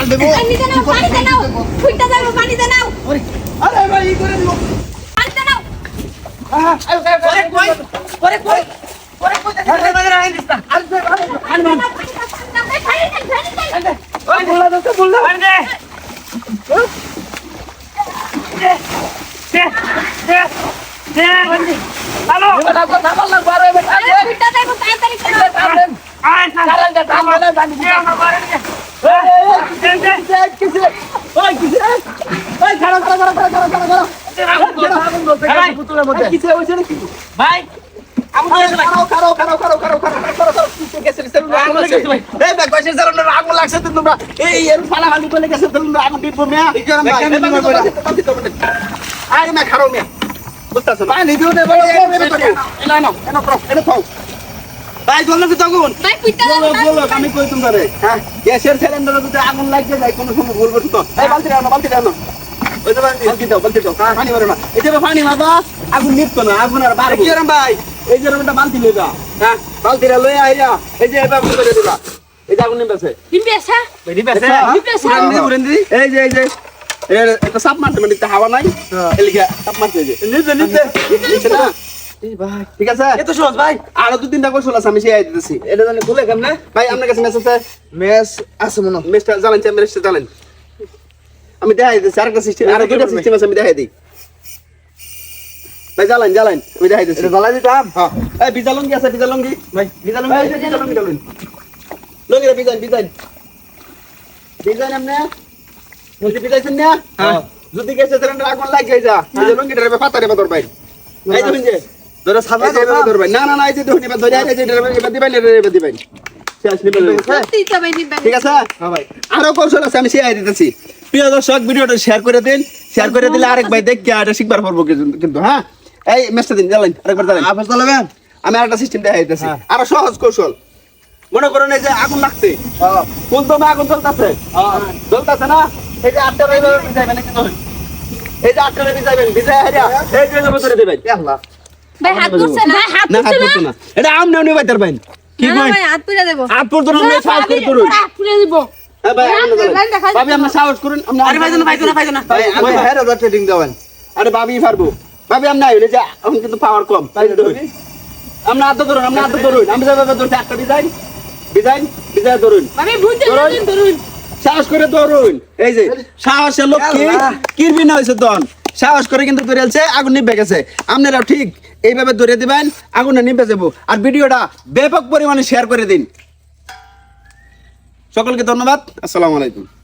পাল দেবো পানিতে নাও ফুইটা যাবে পানিতে নাও আরে ভাই ই করে দিও পানিতে নাও আরে কই ওই বললা তো বললা হ্যালো ফুইটা যাবে তাড়াতাড়ি করো ভাই আগুন লাগছে তোমরা এই ফালা ফালি করে গেছে তোমরা আগুন দিবো মিয়া আরে মে খারো মিয়া বুঝতাছো পানি দিও দে বড় এনা নাও এনা প্রো এনা খাও ভাই বললো কি তখন ভাই ফুইটা যাবে বলো আমি কই তোমারে হ্যাঁ গ্যাসের সিলিন্ডারে যদি আগুন লাগে যায় কোনো সময় বলবো তো এই বালতি আনো ওই তো বালতি দাও পানি মারো না এই যে পানি মারবা আগুন নিভতো না আগুন আর বাড়বে কিরম ভাই এই যে একটা বালতি লই যা হ্যাঁ বালতিটা লই আইরা এই যে এবার করে দিবা এই যে আগুন নিভছে নিবেছা এই যে এটা সাপ মারতে মানে হাওয়া নাই এলিগা সাপ মারতে যে নিতে না ঠিক আছে এত সহজ ভাই আরো দু তিনটা কৌশল আছে আমি সেই দিতেছি এটা জানি খুলে কেমনে ভাই আপনার কাছে মেস আছে মেস আছে মনে মেসটা জ্বালান মেসটা জ্বালান আমি দেখাই দিচ্ছি আরেকটা সিস্টেম আরো দুইটা সিস্টেম আছে আমি দেখাই দিই ভাই জ্বালান আমি দেখাই দিচ্ছি এটা জ্বালাই দিতাম হ্যাঁ এই বিজালঙ্গি আছে বিজালঙ্গি ভাই বিজালঙ্গি লঙ্গিরা বিজান আপনি বলতে বিজাইছেন না হ্যাঁ যদি গেছে সিলিন্ডার আগুন লাগে যা এই যে লঙ্গিটা রে পাতারে বাদর ভাই এই দেখুন যে ধরে সাদা ধরে ভাই না এই যে দেখুন এবার ধরে এই যে এবার দিবেন শেষ নিবেন সত্যি তো ভাই নিবেন ঠিক আছে হ্যাঁ ভাই আরো কৌশল আছে আমি শেয়ার দিতেছি প্রিয় দর্শক ভিডিওটা শেয়ার করে দিন শেয়ার করে দিলে আরেক ভাই দেখি এটা শিখবার পারবো কিন্তু হ্যাঁ এই মেসটা দিন জ্বালান আরেকবার জ্বালান আবার চালাবেন আমি আরেকটা সিস্টেম দেখাই দিতেছি আরো সহজ কৌশল মনে করেন এই যে আগুন লাগছে কোন দমে আগুন জ্বলতেছে না এই যে আটটা রইবে ভিজাইবেন কিন্তু এই যে আটটা রইবে ভিজাই হারিয়া এই যে ধরে দিবেন আল্লাহ ভাই হাত করছে না হাত না হাত করতে না এটা আমনে আমনে বাইতার ভাই কি কই ভাই হাত পুরা দেব হাত পড়তো না আমি সাহস করে করুন হাত পুরা দিব হ্যাঁ ভাই ভাবি আপনি সাহস করুন আরে ভাই না ভাই আমি হেরা দা ট্রেডিং দেবেন আরে ভাবি পারবো ভাবি আপনি আইলে যে এখন কিন্তু পাওয়ার কম তাই ধরুন আপনি হাত ধরুন আমি যাবে ধরতে একটা ডিজাইন ধরুন আমি বুঝতে ধরুন সাহস করে ধরুন এই যে সাহসের লক্ষ্মী কিরবি না হয়েছে তখন সাহস করে কিন্তু ধরেছে আগুন নিভে গেছে আপনারাও ঠিক এইভাবে ধরে দিবেন আগুনটা নিভে যাবো আর ভিডিওটা ব্যাপক পরিমাণে শেয়ার করে দিন সকলকে ধন্যবাদ আসসালামু আলাইকুম